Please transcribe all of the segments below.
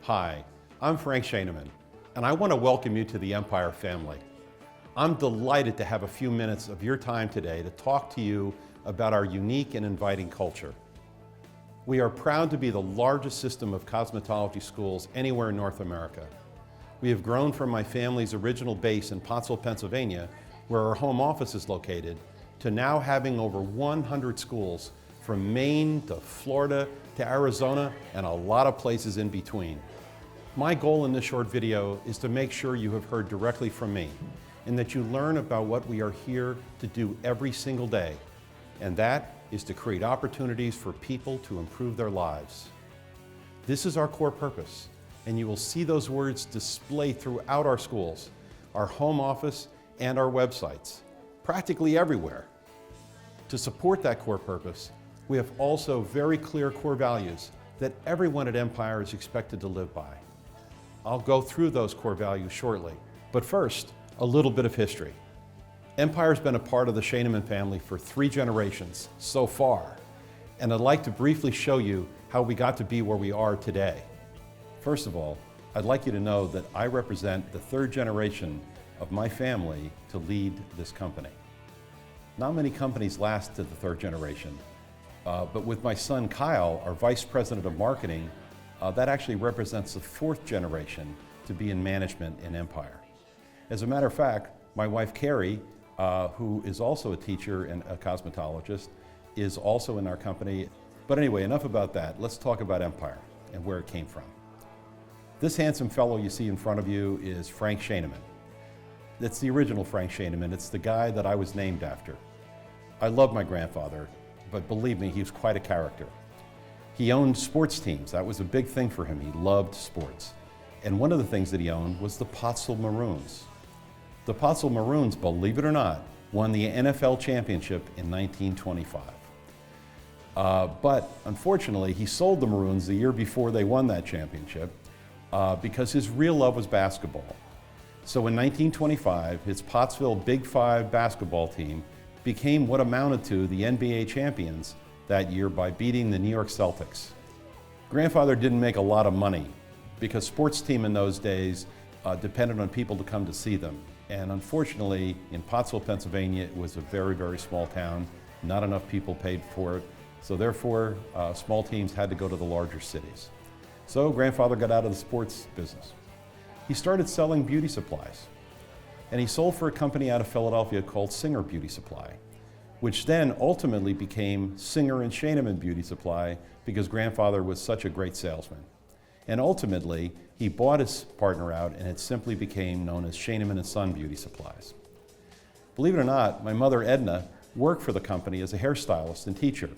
Hi, I'm Frank Shaneman, and I want to welcome you to the Empire family. I'm delighted to have a few minutes of your time today to talk to you about our unique and inviting culture. We are proud to be the largest system of cosmetology schools anywhere in North America. We have grown from my family's original base in Pottsville, Pennsylvania, where our home office is located, to now having over 100 schools from Maine to Florida to Arizona and a lot of places in between. My goal in this short video is to make sure you have heard directly from me and that you learn about what we are here to do every single day, and that is to create opportunities for people to improve their lives. This is our core purpose, and you will see those words displayed throughout our schools, our home office, and our websites, practically everywhere. To support that core purpose, we have also very clear core values that everyone at Empire is expected to live by. I'll go through those core values shortly, but first, a little bit of history. Empire's been a part of the Shaneman family for 3 generations so far, and I'd like to briefly show you how we got to be where we are today. First of all, I'd like you to know that I represent the 3rd generation of my family to lead this company. Not many companies last to the 3rd generation, but with my son Kyle, our Vice President of Marketing, that actually represents the 4th generation to be in management in Empire. As a matter of fact, my wife Carrie, who is also a teacher and a cosmetologist, is also in our company. But anyway, enough about that. Let's talk about Empire and where it came from. This handsome fellow you see in front of you is Frank Shaneman. It's the original Frank Shaneman. It's the guy that I was named after. I love my grandfather, but believe me, he was quite a character. He owned sports teams. That was a big thing for him. He loved sports. And one of the things that he owned was the Pottsville Maroons. The Pottsville Maroons, believe it or not, won the NFL championship in 1925. But unfortunately, he sold the Maroons the year before they won that championship because his real love was basketball. So in 1925, his Pottsville Big Five basketball team became what amounted to the NBA champions that year by beating the New York Celtics. Grandfather didn't make a lot of money because sports team in those days depended on people to come to see them. And unfortunately, in Pottsville, Pennsylvania, it was a very, very small town. Not enough people paid for it. So therefore, small teams had to go to the larger cities. So grandfather got out of the sports business. He started selling beauty supplies. And he sold for a company out of Philadelphia called Singer Beauty Supply, which then ultimately became Singer and Shaneman Beauty Supply because grandfather was such a great salesman. And ultimately, he bought his partner out and it simply became known as Shaneman & Son Beauty Supplies. Believe it or not, my mother Edna worked for the company as a hairstylist and teacher.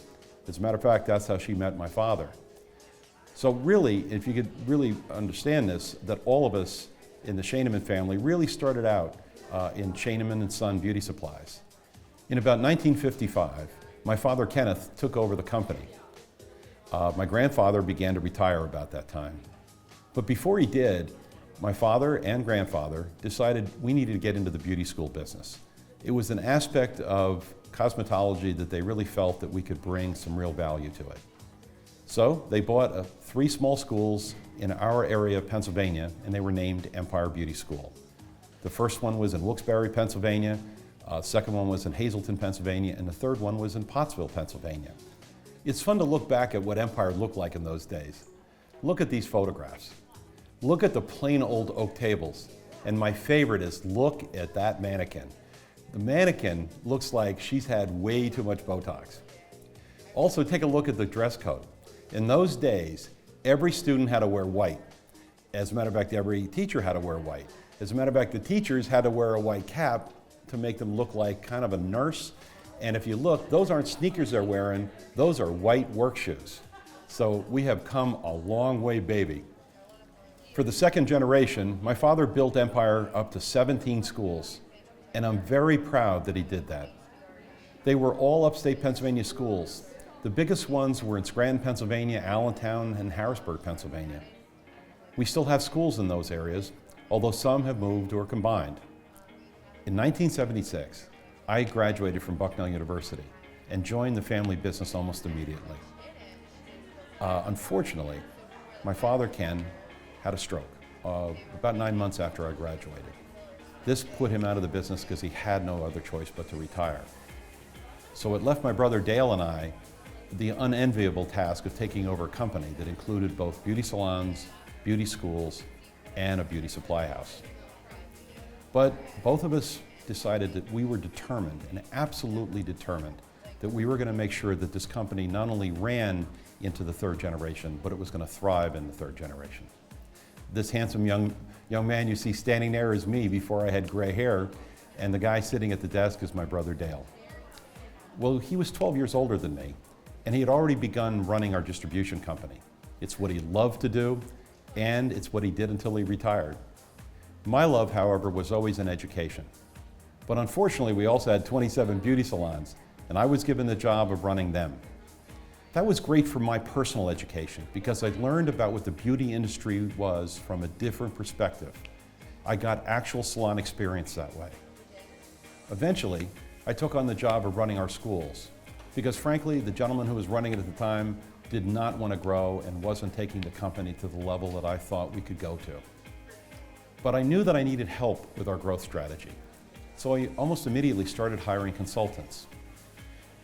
As a matter of fact, that's how she met my father. So really, if you could really understand this, that all of us in the Shaneman family really started out in Shaneman & Son Beauty Supplies. In about 1955, my father Kenneth took over the company. My grandfather began to retire about that time. But before he did, my father and grandfather decided we needed to get into the beauty school business. It was an aspect of cosmetology that they really felt that we could bring some real value to it. So they bought 3 small schools in our area of Pennsylvania, and they were named Empire Beauty School. The first one was in Wilkes-Barre, Pennsylvania, second one was in Hazleton, Pennsylvania, and the third one was in Pottsville, Pennsylvania. It's fun to look back at what Empire looked like in those days. Look at these photographs. Look at the plain old oak tables. And my favorite is look at that mannequin. The mannequin looks like she's had way too much Botox. Also, take a look at the dress code. In those days, every student had to wear white. As a matter of fact, every teacher had to wear white. As a matter of fact, the teachers had to wear a white cap to make them look like kind of a nurse. And if you look, those aren't sneakers they're wearing, those are white work shoes. So we have come a long way, baby. For the 2nd generation, my father built Empire up to 17 schools, and I'm very proud that he did that. They were all upstate Pennsylvania schools. The biggest ones were in Scranton, Pennsylvania, Allentown, and Harrisburg, Pennsylvania. We still have schools in those areas, although some have moved or combined. In 1976, I graduated from Bucknell University and joined the family business almost immediately. Unfortunately, my father, Ken, had a stroke about 9 months after I graduated. This put him out of the business because he had no other choice but to retire. So it left my brother Dale and I the unenviable task of taking over a company that included both beauty salons, beauty schools, and a beauty supply house. But both of us decided that we were determined, and absolutely determined, that we were going to make sure that this company not only ran into the third generation, but it was going to thrive in the third generation. This handsome young man you see standing there is me before I had gray hair, and the guy sitting at the desk is my brother Dale. Well, he was 12 years older than me, and he had already begun running our distribution company. It's what he loved to do, and it's what he did until he retired. My love, however, was always in education. But unfortunately, we also had 27 beauty salons, and I was given the job of running them. That was great for my personal education because I learned about what the beauty industry was from a different perspective. I got actual salon experience that way. Eventually, I took on the job of running our schools because frankly, the gentleman who was running it at the time did not want to grow and wasn't taking the company to the level that I thought we could go to. But I knew that I needed help with our growth strategy. So I almost immediately started hiring consultants.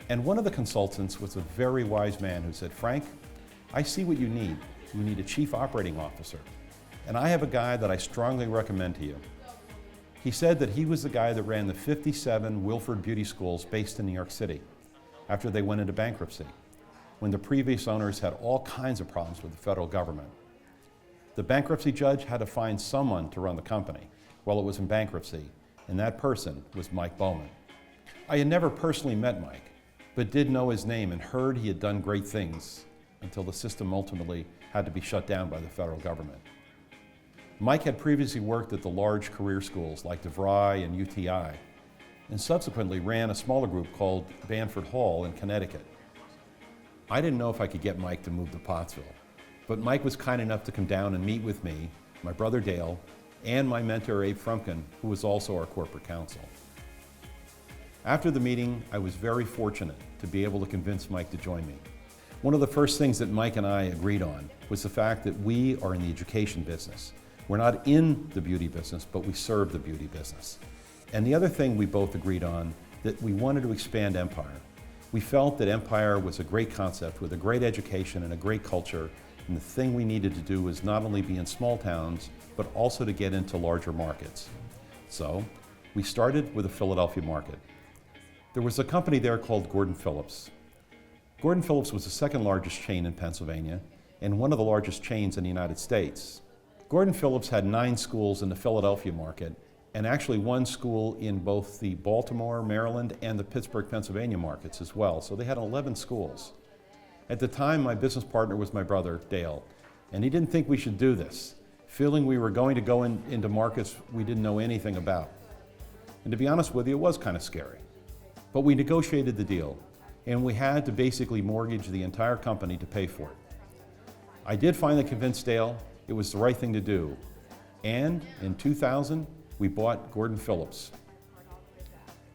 And one of the consultants was a very wise man who said, "Frank, I see what you need. You need a chief operating officer. And I have a guy that I strongly recommend to you." He said that he was the guy that ran the 57 Wilford beauty schools based in New York City after they went into bankruptcy, when the previous owners had all kinds of problems with the federal government. The bankruptcy judge had to find someone to run the company while it was in bankruptcy, and that person was Mike Bowman. I had never personally met Mike, but did know his name and heard he had done great things until the system ultimately had to be shut down by the federal government. Mike had previously worked at the large career schools like DeVry and UTI, and subsequently ran a smaller group called Banford Hall in Connecticut. I didn't know if I could get Mike to move to Pottsville, but Mike was kind enough to come down and meet with me, my brother Dale, and my mentor Abe Frumkin, who was also our corporate counsel. After the meeting, I was very fortunate to be able to convince Mike to join me. One of the first things that Mike and I agreed on was the fact that we are in the education business. We're not in the beauty business, but we serve the beauty business. And the other thing we both agreed on, that we wanted to expand Empire. We felt that Empire was a great concept with a great education and a great culture, and the thing we needed to do was not only be in small towns, but also to get into larger markets. So we started with the Philadelphia market. There was a company there called Gordon Phillips. Gordon Phillips was the second largest chain in Pennsylvania and one of the largest chains in the United States. Gordon Phillips had 9 schools in the Philadelphia market and actually 1 school in both the Baltimore, Maryland, and the Pittsburgh, Pennsylvania markets as well. So they had 11 schools. At the time, my business partner was my brother, Dale, and he didn't think we should do this, feeling we were going to go into markets we didn't know anything about. And to be honest with you, it was kind of scary. But we negotiated the deal, and we had to basically mortgage the entire company to pay for it. I did finally convince Dale it was the right thing to do, and in 2000, we bought Gordon Phillips.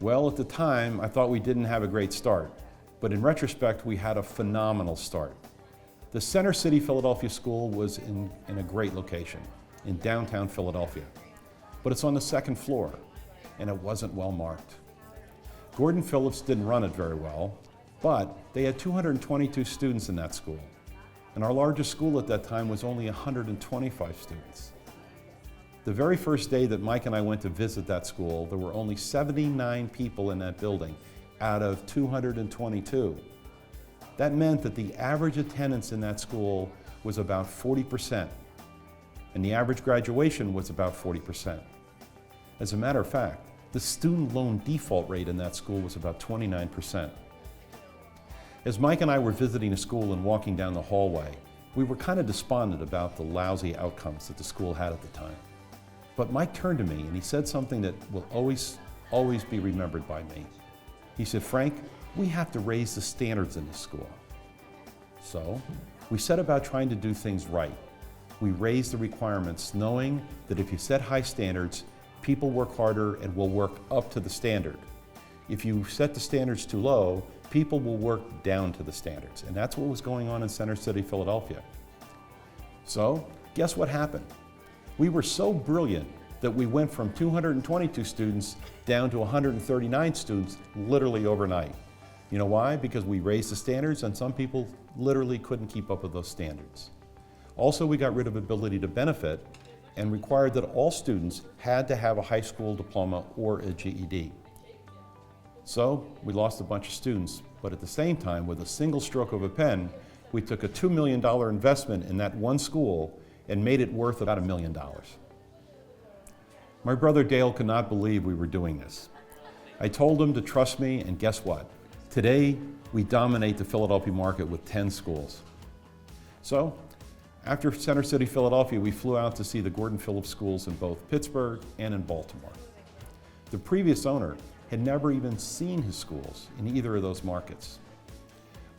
Well, at the time, I thought we didn't have a great start, but in retrospect, we had a phenomenal start. The Center City Philadelphia School was in a great location, in downtown Philadelphia, but it's on the 2nd floor, and it wasn't well marked. Gordon Phillips didn't run it very well, but they had 222 students in that school, and our largest school at that time was only 125 students. The very first day that Mike and I went to visit that school, there were only 79 people in that building out of 222. That meant that the average attendance in that school was about 40%, and the average graduation was about 40%. As a matter of fact, the student loan default rate in that school was about 29%. As Mike and I were visiting a school and walking down the hallway, we were kind of despondent about the lousy outcomes that the school had at the time. But Mike turned to me and he said something that will always be remembered by me. He said, "Frank, we have to raise the standards in this school." So we set about trying to do things right. We raised the requirements knowing that if you set high standards, people work harder and will work up to the standard. If you set the standards too low, people will work down to the standards. And that's what was going on in Center City, Philadelphia. So Guess what happened? We were so brilliant that we went from 222 students down to 139 students literally overnight. You know why? Because we raised the standards and some people literally couldn't keep up with those standards. Also, we got rid of ability to benefit and required that all students had to have a high school diploma or a GED. So we lost a bunch of students, but at the same time, with a single stroke of a pen, we took a $2 million investment in that one school and made it worth about $1 million. My brother Dale could not believe we were doing this. I told him to trust me, and guess what? Today, we dominate the Philadelphia market with 10 schools. So, after Center City, Philadelphia, we flew out to see the Gordon Phillips schools in both Pittsburgh and in Baltimore. The previous owner had never even seen his schools in either of those markets.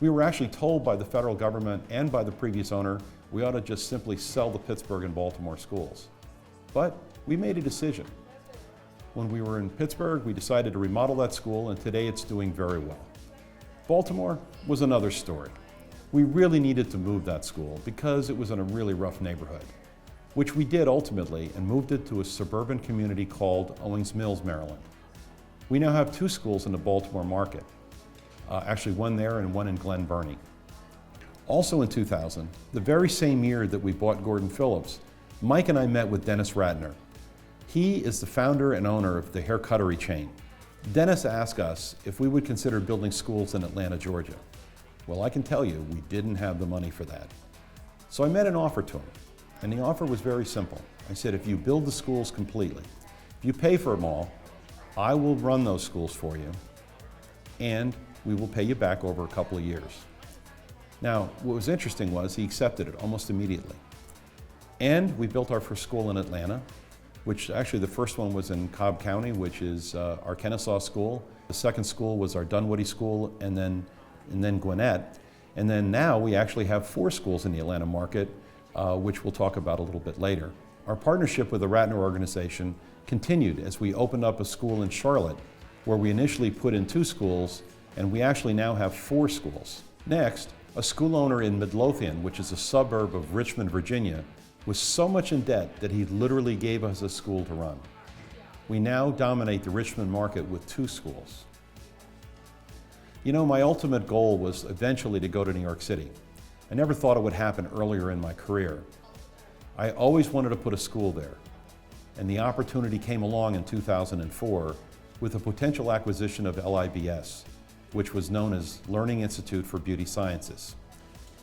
We were actually told by the federal government and by the previous owner we ought to just simply sell the Pittsburgh and Baltimore schools. But we made a decision. When we were in Pittsburgh, we decided to remodel that school, and today it's doing very well. Baltimore was another story. We really needed to move that school because it was in a really rough neighborhood, which we did ultimately and moved it to a suburban community called Owings Mills, Maryland. We now have 2 schools in the Baltimore market, actually one there and one in Glen Burnie. Also in 2000, the very same year that we bought Gordon Phillips, Mike and I met with Dennis Ratner. He is the founder and owner of the hair cuttery chain. Dennis asked us if we would consider building schools in Atlanta, Georgia. Well, I can tell you, we didn't have the money for that. So I made an offer to him, and the offer was very simple. I said, if you build the schools completely, if you pay for them all, I will run those schools for you, and we will pay you back over a couple of years. Now, what was interesting was he accepted it almost immediately. And we built our first school in Atlanta, which actually the first one was in Cobb County, which is our Kennesaw School. The second school was our Dunwoody School, and then Gwinnett. And then now we actually have 4 schools in the Atlanta market, which we'll talk about a little bit later. Our partnership with the Ratner organization continued as we opened up a school in Charlotte, where we initially put in 2 schools, and we actually now have 4 schools. Next, a school owner in Midlothian, which is a suburb of Richmond, Virginia, was so much in debt that he literally gave us a school to run. We now dominate the Richmond market with 2 schools. You know, my ultimate goal was eventually to go to New York City. I never thought it would happen earlier in my career. I always wanted to put a school there, and the opportunity came along in 2004 with a potential acquisition of LIBS, which was known as Learning Institute for Beauty Sciences.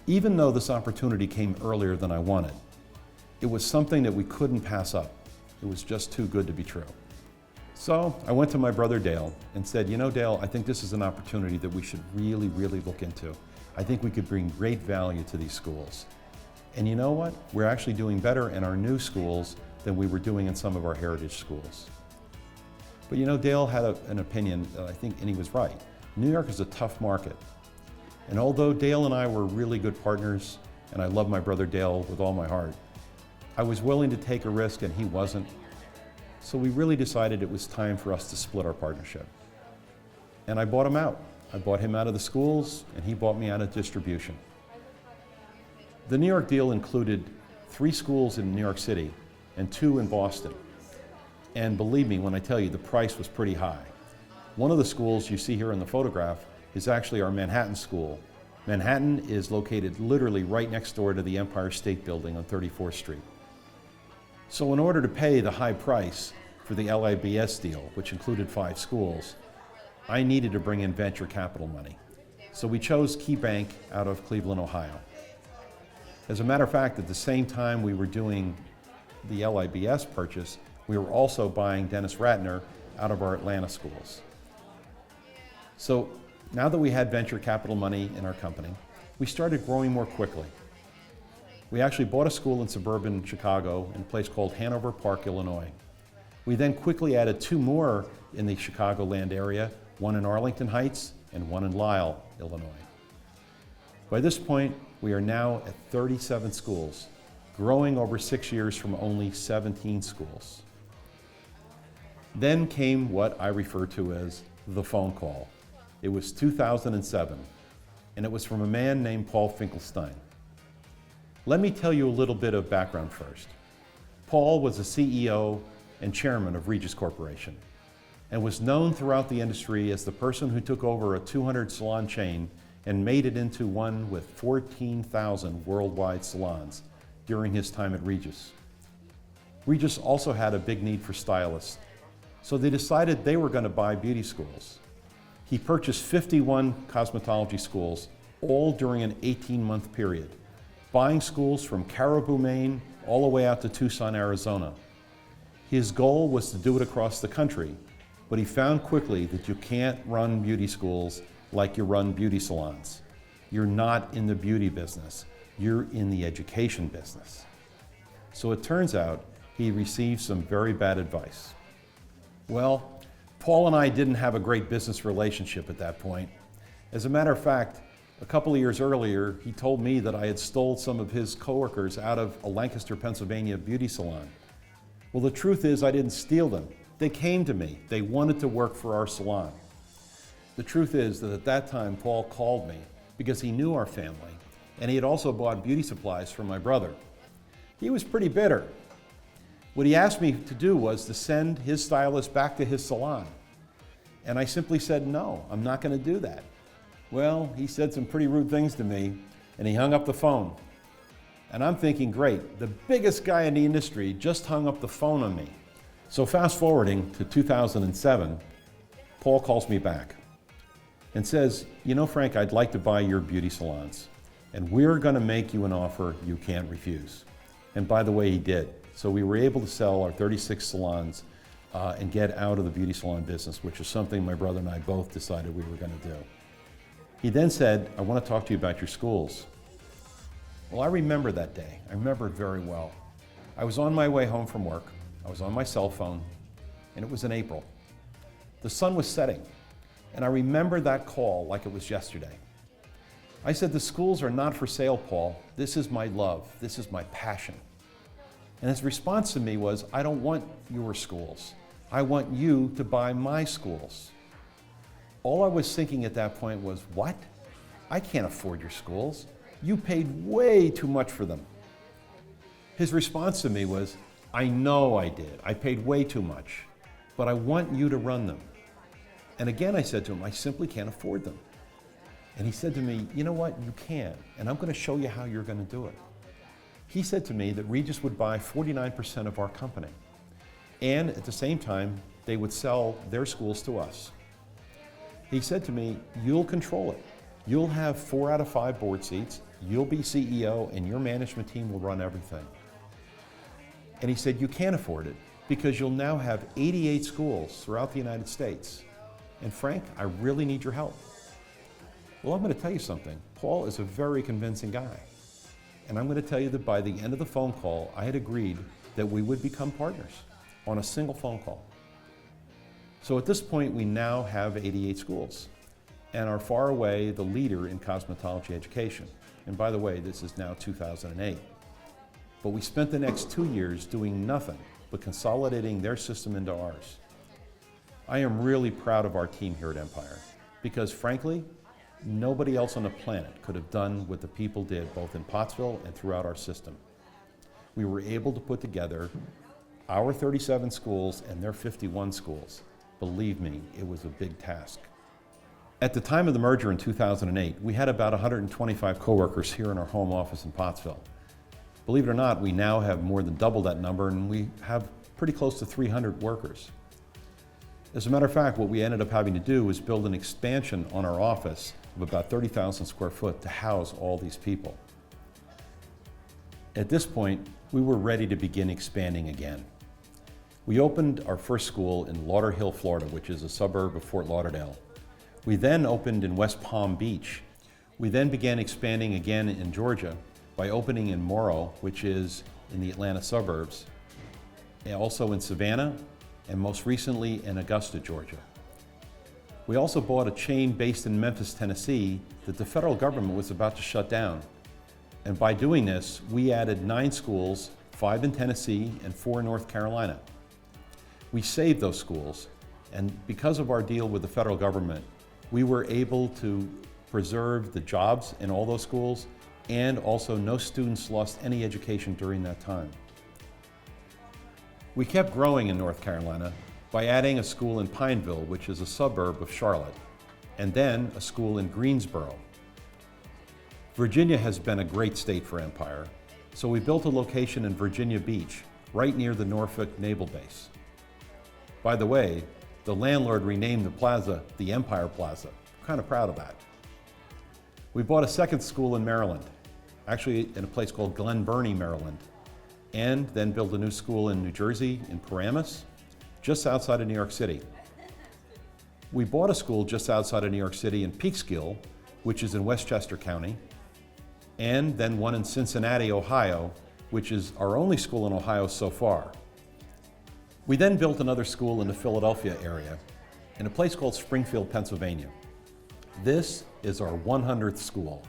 Even though this opportunity came earlier than I wanted, it was something that we couldn't pass up. It was just too good to be true. So I went to my brother Dale and said, you know, Dale, I think this is an opportunity that we should really, really look into. I think we could bring great value to these schools. And you know what? We're actually doing better in our new schools than we were doing in some of our heritage schools. But you know, Dale had an opinion that I think, and he was right. New York is a tough market. And although Dale and I were really good partners, and I love my brother Dale with all my heart, I was willing to take a risk and he wasn't. So we really decided it was time for us to split our partnership. And I bought him out. I bought him out of the schools and he bought me out of distribution. The New York deal included 3 schools in New York City and 2 in Boston. And believe me when I tell you, the price was pretty high. One of the schools you see here in the photograph is actually our Manhattan school. Manhattan is located literally right next door to the Empire State Building on 34th Street. So in order to pay the high price for the LIBS deal, which included 5 schools, I needed to bring in venture capital money. So we chose Key Bank out of Cleveland, Ohio. As a matter of fact, at the same time we were doing the LIBS purchase, we were also buying Dennis Ratner out of our Atlanta schools. So now that we had venture capital money in our company, we started growing more quickly. We actually bought a school in suburban Chicago in a place called Hanover Park, Illinois. We then quickly added 2 more in the Chicagoland area, one in Arlington Heights and one in Lisle, Illinois. By this point, we are now at 37 schools, growing over 6 years from only 17 schools. Then came what I refer to as the phone call. It was 2007, and it was from a man named Paul Finkelstein. Let me tell you a little bit of background first. Paul was the CEO and chairman of Regis Corporation and was known throughout the industry as the person who took over a 200 salon chain and made it into one with 14,000 worldwide salons during his time at Regis. Regis also had a big need for stylists, so they decided they were going to buy beauty schools. He purchased 51 cosmetology schools, all during an 18-month period, buying schools from Caribou, Maine, all the way out to Tucson, Arizona. His goal was to do it across the country, but he found quickly that you can't run beauty schools like you run beauty salons. You're not in the beauty business, you're in the education business. So it turns out he received some very bad advice. Well, Paul and I didn't have a great business relationship at that point. As a matter of fact, a couple of years earlier, he told me that I had stole some of his coworkers out of a Lancaster, Pennsylvania beauty salon. Well, the truth is I didn't steal them. They came to me. They wanted to work for our salon. The truth is that at that time, Paul called me because he knew our family, and he had also bought beauty supplies for my brother. He was pretty bitter. What he asked me to do was to send his stylist back to his salon. And I simply said, no, I'm not going to do that. Well, he said some pretty rude things to me, and he hung up the phone. And I'm thinking, great, the biggest guy in the industry just hung up the phone on me. So fast forwarding to 2007, Paul calls me back and says, you know, Frank, I'd like to buy your beauty salons, and we're going to make you an offer you can't refuse. And by the way, he did. So we were able to sell our 36 salons and get out of the beauty salon business, which is something my brother and I both decided we were going to do. He then said, I want to talk to you about your schools. Well, I remember that day. I remember it very well. I was on my way home from work. I was on my cell phone, and it was in April. The sun was setting, and I remember that call like it was yesterday. I said, the schools are not for sale, Paul. This is my love. This is my passion. And his response to me was, I don't want your schools. I want you to buy my schools. All I was thinking at that point was, what? I can't afford your schools. You paid way too much for them. His response to me was, I know I did. I paid way too much, but I want you to run them. And again, I said to him, I simply can't afford them. And he said to me, you know what? You can, and I'm going to show you how you're going to do it. He said to me that Regis would buy 49% of our company, and at the same time, they would sell their schools to us. He said to me, you'll control it. You'll have 4 out of 5 board seats, you'll be CEO, and your management team will run everything. And he said, you can't afford it because you'll now have 88 schools throughout the United States. And Frank, I really need your help. Well, I'm going to tell you something. Paul is a very convincing guy. And I'm going to tell you that by the end of the phone call, I had agreed that we would become partners on a single phone call. So at this point, we now have 88 schools and are far away the leader in cosmetology education. And by the way, this is now 2008. But we spent the next 2 years doing nothing but consolidating their system into ours. I am really proud of our team here at Empire because frankly, nobody else on the planet could have done what the people did both in Pottsville and throughout our system. We were able to put together our 37 schools and their 51 schools. Believe me, it was a big task. At the time of the merger in 2008, we had about 125 coworkers here in our home office in Pottsville. Believe it or not, we now have more than double that number, and we have pretty close to 300 workers. As a matter of fact, what we ended up having to do was build an expansion on our office of about 30,000 square foot to house all these people. At this point, we were ready to begin expanding again. We opened our first school in Lauderhill, Florida, which is a suburb of Fort Lauderdale. We then opened in West Palm Beach. We then began expanding again in Georgia by opening in Morrow, which is in the Atlanta suburbs, and also in Savannah, and most recently in Augusta, Georgia. We also bought a chain based in Memphis, Tennessee that the federal government was about to shut down. And by doing this, we added 9 schools, 5 in Tennessee and 4 in North Carolina. We saved those schools, and because of our deal with the federal government, we were able to preserve the jobs in all those schools and also no students lost any education during that time. We kept growing in North Carolina by adding a school in Pineville, which is a suburb of Charlotte, and then a school in Greensboro. Virginia has been a great state for Empire, so we built a location in Virginia Beach, right near the Norfolk Naval Base. By the way, the landlord renamed the plaza the Empire Plaza. I'm kind of proud of that. We bought a second school in Maryland, actually in a place called Glen Burnie, Maryland, and then built a new school in New Jersey, in Paramus, just outside of New York City. We bought a school just outside of New York City in Peekskill, which is in Westchester County, and then one in Cincinnati, Ohio, which is our only school in Ohio so far. We then built another school in the Philadelphia area, in a place called Springfield, Pennsylvania. This is our 100th school.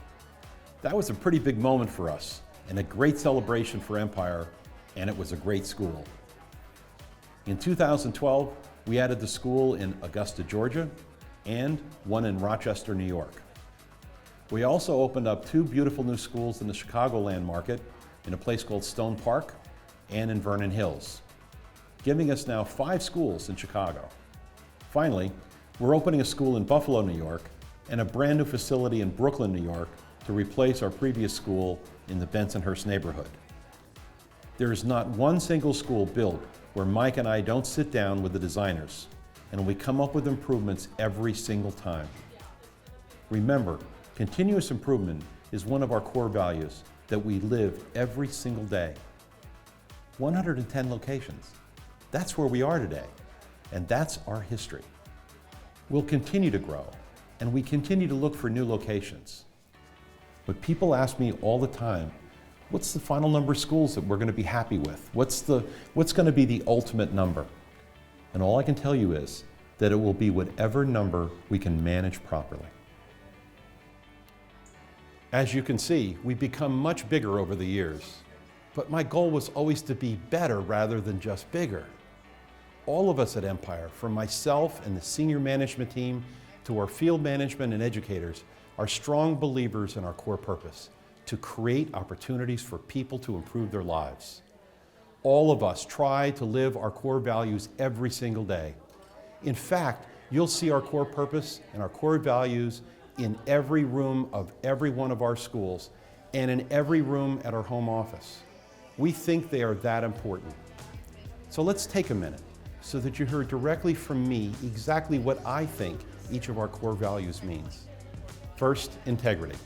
That was a pretty big moment for us, and a great celebration for Empire, and it was a great school. In 2012, we added the school in Augusta, Georgia, and one in Rochester, New York. We also opened up 2 beautiful new schools in the Chicagoland market, in a place called Stone Park and in Vernon Hills, giving us now 5 schools in Chicago. Finally, we're opening a school in Buffalo, New York, and a brand new facility in Brooklyn, New York, to replace our previous school in the Bensonhurst neighborhood. There is not one single school built where Mike and I don't sit down with the designers, and we come up with improvements every single time. Remember, continuous improvement is one of our core values that we live every single day. 110 locations. That's where we are today, and that's our history. We'll continue to grow, and we continue to look for new locations. But people ask me all the time, what's the final number of schools that we're going to be happy with? What's going to be the ultimate number? And all I can tell you is that it will be whatever number we can manage properly. As you can see, we've become much bigger over the years, but my goal was always to be better rather than just bigger. All of us at Empire, from myself and the senior management team to our field management and educators, are strong believers in our core purpose, to create opportunities for people to improve their lives. All of us try to live our core values every single day. In fact, you'll see our core purpose and our core values in every room of every one of our schools and in every room at our home office. We think they are that important. So let's take a minute so that you hear directly from me exactly what I think each of our core values means. First, integrity.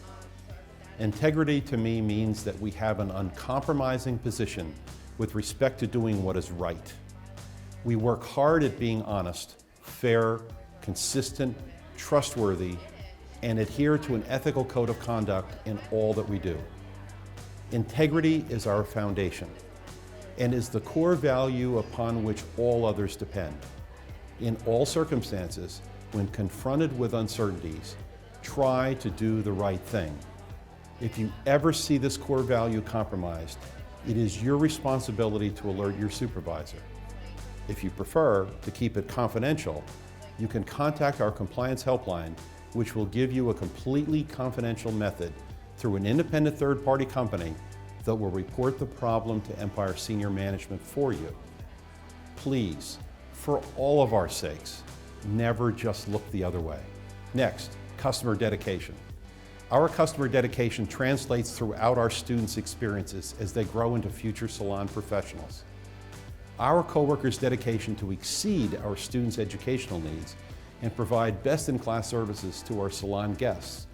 Integrity to me means that we have an uncompromising position with respect to doing what is right. We work hard at being honest, fair, consistent, trustworthy, and adhere to an ethical code of conduct in all that we do. Integrity is our foundation and is the core value upon which all others depend. In all circumstances, when confronted with uncertainties, try to do the right thing. If you ever see this core value compromised, it is your responsibility to alert your supervisor. If you prefer to keep it confidential, you can contact our compliance helpline, which will give you a completely confidential method through an independent third-party company that will report the problem to Empire Senior Management for you. Please, for all of our sakes, never just look the other way. Next, customer dedication. Our customer dedication translates throughout our students' experiences as they grow into future salon professionals. Our coworkers' dedication to exceed our students' educational needs and provide best-in-class services to our salon guests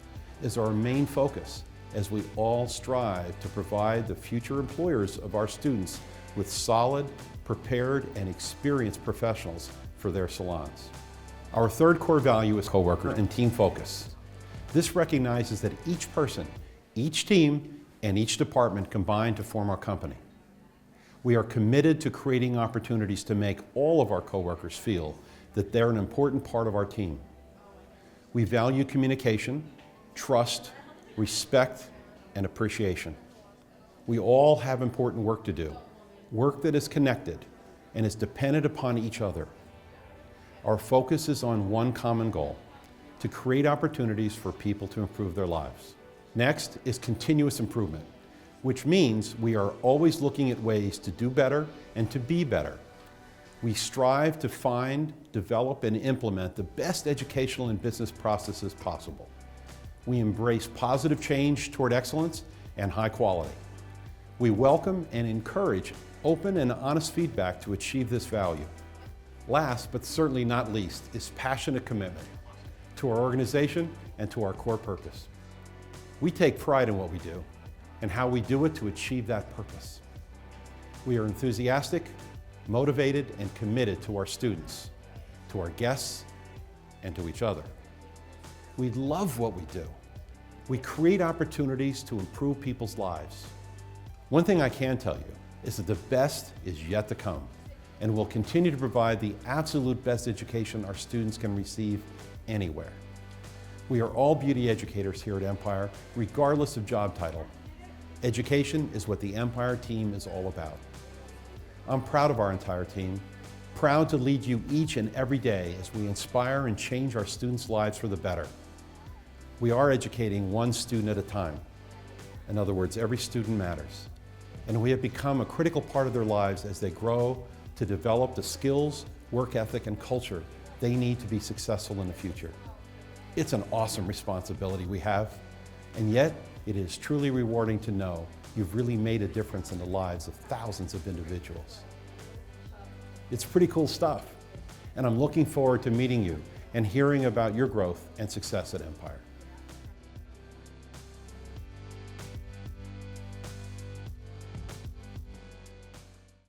is our main focus as we all strive to provide the future employers of our students with solid, prepared, and experienced professionals for their salons. Our third core value is coworker and team focus. This recognizes that each person, each team, and each department combine to form our company. We are committed to creating opportunities to make all of our coworkers feel that they're an important part of our team. We value communication, trust, respect, and appreciation. We all have important work to do, work that is connected and is dependent upon each other. Our focus is on one common goal: to create opportunities for people to improve their lives. Next is continuous improvement, which means we are always looking at ways to do better and to be better. We strive to find, develop, and implement the best educational and business processes possible. We embrace positive change toward excellence and high quality. We welcome and encourage open and honest feedback to achieve this value. Last, but certainly not least, is passionate commitment to our organization and to our core purpose. We take pride in what we do and how we do it to achieve that purpose. We are enthusiastic, motivated, and committed to our students, to our guests, and to each other. We love what we do. We create opportunities to improve people's lives. One thing I can tell you is that the best is yet to come, and we'll continue to provide the absolute best education our students can receive anywhere. We are all beauty educators here at Empire, regardless of job title. Education is what the Empire team is all about. I'm proud of our entire team, proud to lead you each and every day as we inspire and change our students' lives for the better. We are educating one student at a time. In other words, every student matters. And we have become a critical part of their lives as they grow to develop the skills, work ethic, and culture they need to be successful in the future. It's an awesome responsibility we have, and yet it is truly rewarding to know you've really made a difference in the lives of thousands of individuals. It's pretty cool stuff, and I'm looking forward to meeting you and hearing about your growth and success at Empire.